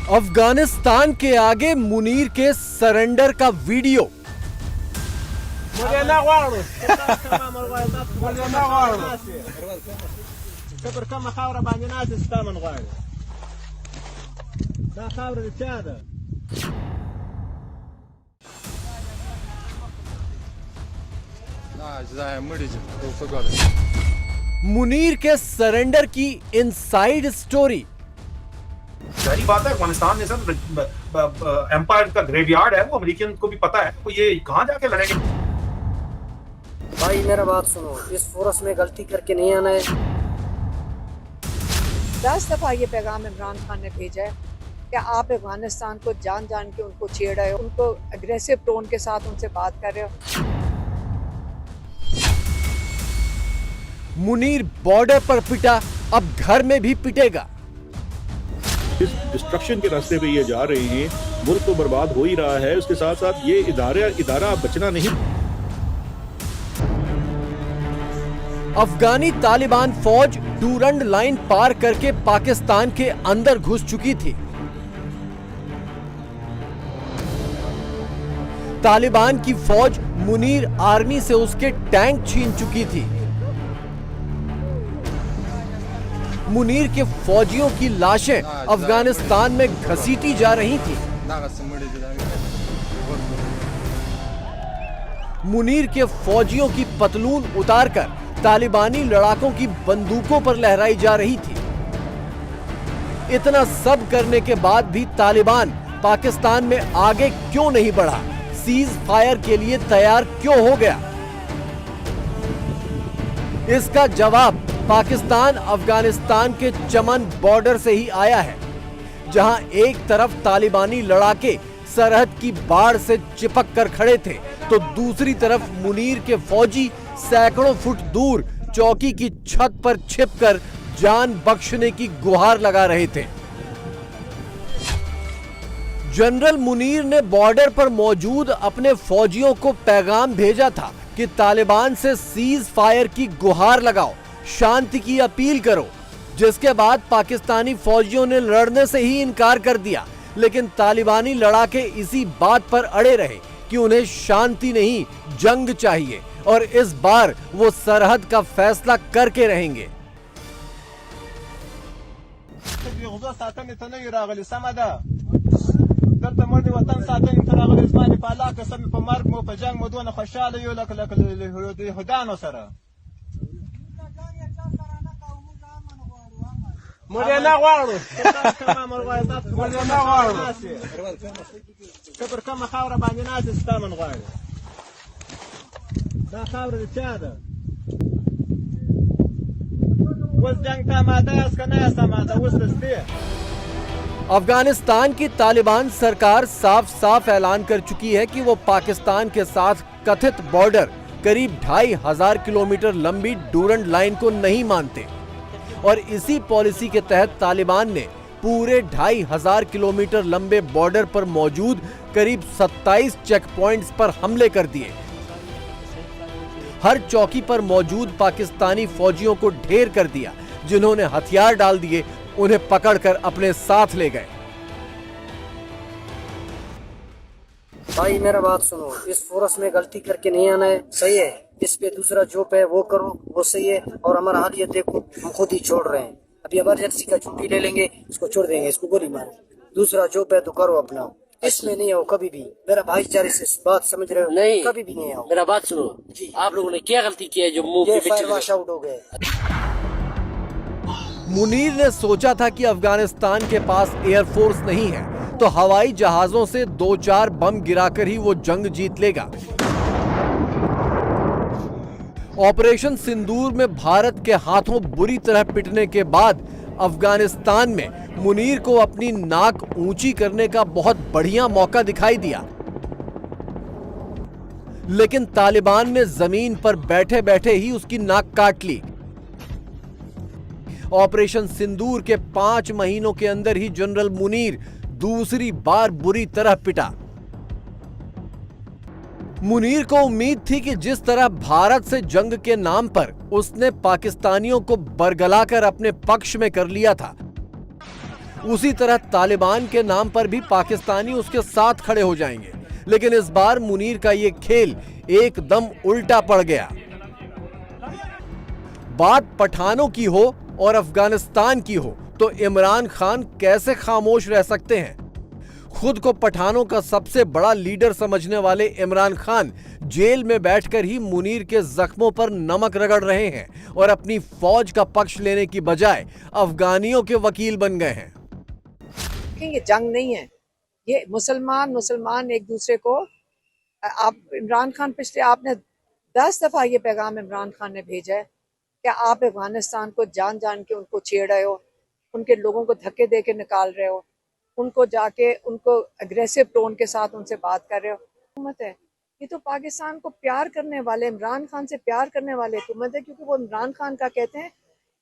अफगानिस्तान के आगे मुनीर के सरेंडर का वीडियो। मुनीर के सरेंडर की इनसाइड स्टोरी। सारी बात है, अफगानिस्तान ने सर एम्पायर का ग्रेवयार्ड है, वो अमेरिकन को भी पता है, तो ये कहाँ जाके लड़ेंगे। भाई मेरा बात सुनो, इस फोरस में गलती करके नहीं आना है। 10 दफा ये पैगाम इमरान खान ने भेजा है कि आप अफगानिस्तान को जान जान के उनको छेड़ रहे हो, उनको अग्रेसिव टोन के साथ उनसे बात कर रहे हो। मुनीर बॉर्डर पर पिटा, अब घर में भी पिटेगा। इस डिस्ट्रक्शन के रास्ते पे ये जा रहे हैं, मुल्क तो बर्बाद हो ही रहा है, उसके साथ साथ ये इदारा बचना नहीं। अफगानी तालिबान फौज डूरंड लाइन पार करके पाकिस्तान के अंदर घुस चुकी थी। तालिबान की फौज मुनीर आर्मी से उसके टैंक छीन चुकी थी। मुनीर के फौजियों की लाशें अफगानिस्तान में घसीटी जा रही थी। मुनीर के फौजियों की पतलून उतारकर तालिबानी लड़ाकों की बंदूकों पर लहराई जा रही थी। इतना सब करने के बाद भी तालिबान पाकिस्तान में आगे क्यों नहीं बढ़ा? सीज फायर के लिए तैयार क्यों हो गया? इसका जवाब पाकिस्तान अफगानिस्तान के चमन बॉर्डर से ही आया है, जहां एक तरफ तालिबानी लड़ाके सरहद की बाढ़ से चिपक कर खड़े थे, तो दूसरी तरफ मुनीर के फौजी सैकड़ों फुट दूर चौकी की छत पर छिपकर जान बख्शने की गुहार लगा रहे थे। जनरल मुनीर ने बॉर्डर पर मौजूद अपने फौजियों को पैगाम भेजा था कि तालिबान से सीज फायर की गुहार लगाओ, शांति की अपील करो, जिसके बाद पाकिस्तानी फौजियों ने लड़ने से ही इनकार कर दिया। लेकिन तालिबानी लड़ाके इसी बात पर अड़े रहे कि उन्हें शांति नहीं, जंग चाहिए, और इस बार वो सरहद का फैसला करके रहेंगे। अफगानिस्तान की तालिबान सरकार साफ साफ ऐलान कर चुकी है कि वो पाकिस्तान के साथ कथित बॉर्डर करीब 2500 किलोमीटर लंबी डूरंड लाइन को नहीं मानते, और इसी पॉलिसी के तहत तालिबान ने पूरे 2500 किलोमीटर लंबे बॉर्डर पर मौजूद करीब 27 चेक पॉइंट्स पर हमले कर दिए। हर चौकी पर मौजूद पाकिस्तानी फौजियों को ढेर कर दिया। जिन्होंने हथियार डाल दिए उन्हें पकड़कर अपने साथ ले गए। भाई मेरा बात सुनो, इस फोरस में गलती करके नहीं आना है, सही है। इस पे दूसरा जॉब है वो करो, वो सही है। और हमारा हाल ये देखो, हम खुद ही छोड़ रहे हैं। अभी इमरजेंसी का छुट्टी ले लेंगे, इसको छोड़ देंगे, इसको गोली मार। दूसरा जॉब है तो करो अपना, इसमें नहीं आओ कभी भी। मेरा भाईचारे से बात समझ रहे हो? नहीं, कभी भी नहीं आओ। मेरा बात सुनो, आप लोगों ने क्या गलती की है जो मुंह के फायर वॉश आउट हो गए। मुनीर ने सोचा था कि अफगानिस्तान के पास एयरफोर्स नहीं है तो हवाई जहाजों से 2-4 बम गिराकर ही वो जंग जीत लेगा। ऑपरेशन सिंदूर में भारत के हाथों बुरी तरह पिटने के बाद अफगानिस्तान में मुनीर को अपनी नाक ऊंची करने का बहुत बढ़िया मौका दिखाई दिया। लेकिन तालिबान ने जमीन पर बैठे बैठे ही उसकी नाक काट ली। ऑपरेशन सिंदूर के 5 महीनों के अंदर ही जनरल मुनीर दूसरी बार बुरी तरह पिटा। मुनीर को उम्मीद थी कि जिस तरह भारत से जंग के नाम पर उसने पाकिस्तानियों को बरगलाकर अपने पक्ष में कर लिया था, उसी तरह तालिबान के नाम पर भी पाकिस्तानी उसके साथ खड़े हो जाएंगे। लेकिन इस बार मुनीर का ये खेल एकदम उल्टा पड़ गया। बात पठानों की हो और अफगानिस्तान की हो तो इमरान खान कैसे खामोश रह सकते हैं। खुद को पठानों का सबसे बड़ा लीडर समझने वाले इमरान खान जेल में बैठकर ही मुनीर के जख्मों पर नमक रगड़ रहे हैं और अपनी फौज का पक्ष लेने की बजाय अफगानियों के वकील बन गए हैं। ये जंग नहीं है, ये मुसलमान एक दूसरे को, आप इमरान खान पिछले आपने 10 दफा ये पैगाम इमरान खान ने भेजा है कि आप अफगानिस्तान को जान जान के उनको छेड़ रहे हो, उनके लोगों को धक्के दे के निकाल रहे हो, उनको जाके उनको अग्रेसिव टोन के साथ उनसे बात कर रहे हो। हुकूमत है ये तो पाकिस्तान को प्यार करने वाले, इमरान खान से प्यार करने वाले हुकूमत है, क्योंकि वो इमरान खान का कहते हैं।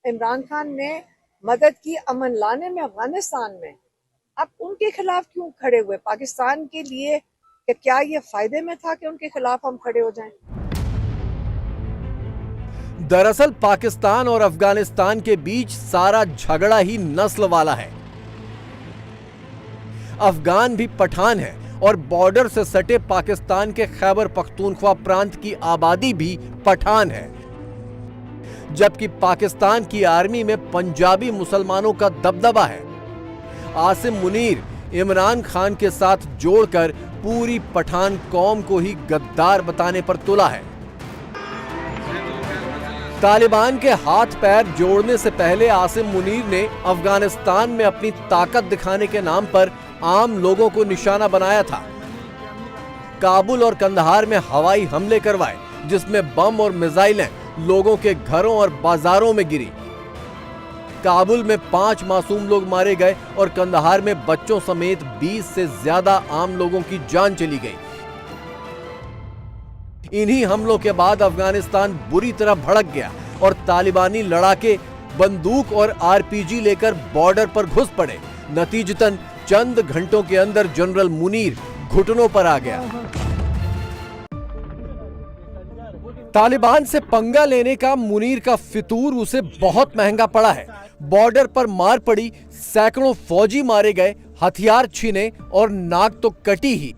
इमरान खान ने मदद की अमन लाने में अफगानिस्तान में, आप उनके खिलाफ क्यों खड़े हुए? पाकिस्तान के लिए कि क्या ये फायदे में था कि उनके खिलाफ हम खड़े हो जाएं? दरअसल पाकिस्तान और अफगानिस्तान के बीच सारा झगड़ा ही नस्ल वाला है। अफगान भी पठान है और बॉर्डर से सटे पाकिस्तान के खैबर पख्तूनख्वा प्रांत की आबादी भी पठान है, जबकि पाकिस्तान की आर्मी में पंजाबी मुसलमानों का दबदबा है। आसिम मुनीर इमरान खान के साथ जोड़कर पूरी पठान कौम को ही गद्दार बताने पर तुला है। तालिबान के हाथ पैर जोड़ने से पहले आसिम मुनीर ने अफगानिस्तान में अपनी ताकत दिखाने के नाम पर आम लोगों को निशाना बनाया था। काबुल और कंधार में हवाई हमले करवाए, जिसमें बम और मिसाइलें लोगों के घरों और बाजारों में गिरी। काबुल में 5 मासूम लोग मारे गए और कंधार में बच्चों समेत 20 से ज्यादा आम लोगों की जान चली गई। इन्हीं हमलों के बाद अफगानिस्तान बुरी तरह भड़क गया और तालिबानी लड़ाके बंदूक और आरपीजी लेकर बॉर्डर पर घुस पड़े। नतीजतन चंद घंटों के अंदर जनरल मुनीर घुटनों पर आ गया। तालिबान से पंगा लेने का मुनीर का फितूर उसे बहुत महंगा पड़ा है। बॉर्डर पर मार पड़ी, सैकड़ों फौजी मारे गए, हथियार छीने और नाक तो कटी ही।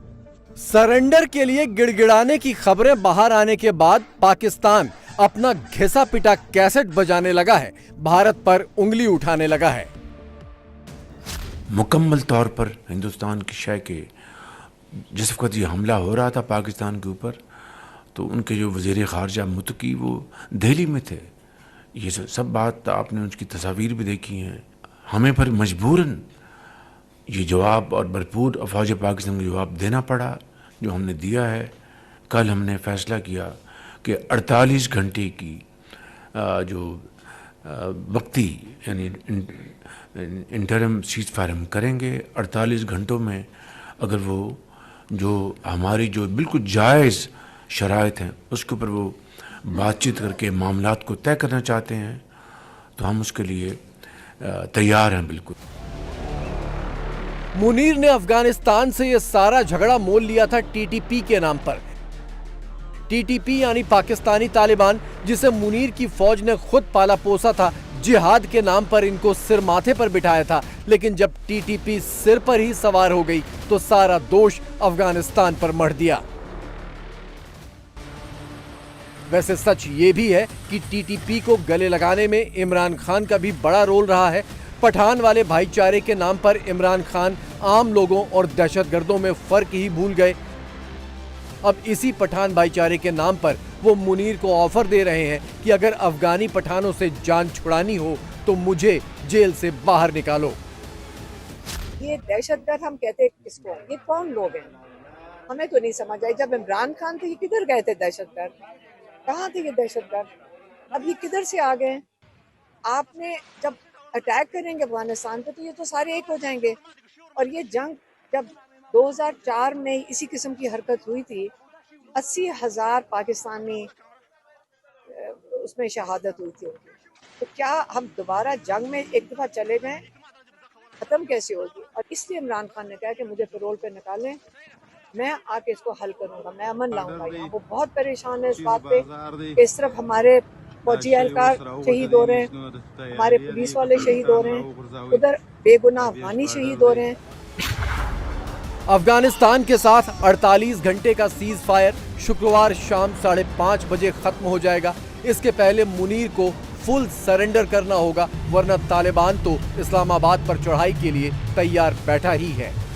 सरेंडर के लिए गिड़गिड़ाने की खबरें बाहर आने के बाद पाकिस्तान अपना घिसा पिटा कैसेट बजाने लगा है, भारत पर उंगली उठाने लगा है। मुकम्मल तौर पर हिंदुस्तान की शय के जिस वक्त ये हमला हो रहा था पाकिस्तान के ऊपर, तो उनके जो वज़ीर ख़ारजा मुत्तकी वो दिल्ली में थे। ये सब बात आपने उसकी तस्वीर भी देखी हैं। हमें पर मजबूरन ये जवाब और भरपूर अफवाज पाकिस्तान को जवाब देना पड़ा, जो हमने दिया है। कल हमने फ़ैसला किया कि 48 घंटे की जो वक्ती यानी इंटरम सीज़ फायर हम करेंगे। 48 घंटों में अगर वो जो हमारी जो बिल्कुल जायज़ शराइत हैं उसके ऊपर वो बातचीत करके मामलात को तय करना चाहते हैं, तो हम उसके लिए तैयार हैं बिल्कुल। मुनीर ने अफगानिस्तान से यह सारा झगड़ा मोल लिया था टीटीपी के नाम पर। टीटीपी यानी पाकिस्तानी तालिबान, जिसे मुनीर की फौज ने खुद पाला पोसा था, जिहाद के नाम पर इनको सिर माथे पर बिठाया था। लेकिन जब टीटीपी सिर पर ही सवार हो गई तो सारा दोष अफगानिस्तान पर मढ़ दिया। वैसे सच ये भी है कि टीटीपी को गले लगाने में इमरान खान का भी बड़ा रोल रहा है। पठान वाले भाईचारे के नाम पर इमरान खान आम लोगों और दहशतगर्दों में फर्क ही भूल गए। अब इसी पठान भाईचारे के नाम पर वो मुनीर को ऑफर दे रहे हैं कि अगर अफगानी पठानों से जान छुड़ानी हो तो मुझे जेल से बाहर निकालो। ये दहशतगर्द हम कहते किसको? ये कौन लोग हैं? हमें तो नहीं समझ आई। जब इमरान खान थे ये किधर गए थे दहशतगर्द? कहाँ थे ये दहशतगर्द? अब ये किधर से आ गए? आपने जब अटैक करेंगे अफगानिस्तान पे तो ये तो सारे एक हो जाएंगे। और ये जंग जब 2004 में इसी किस्म की हरकत हुई थी, 80,000 पाकिस्तानी उसमें शहादत हुई थी उनकी। तो क्या हम दोबारा जंग में एक दफ़ा चले गए? ख़त्म कैसे होगी? और इसलिए इमरान खान ने कहा कि मुझे पैरोल पे निकालें, मैं आके इसको हल करूंगा, मैं अमन लाऊंगा। यहाँ वो बहुत परेशान है इस बात पे कि इस तरफ हमारे फौजी एहलकार शहीद हो रहे हैं, हमारे पुलिस वाले शहीद हो रहे हैं, उधर बेगुनाह अफगानी शहीद हो रहे हैं। अफगानिस्तान के साथ 48 घंटे का सीज फायर शुक्रवार शाम 5:30 बजे खत्म हो जाएगा। इसके पहले मुनीर को फुल सरेंडर करना होगा, वरना तालिबान तो इस्लामाबाद पर चढ़ाई के लिए तैयार बैठा ही है।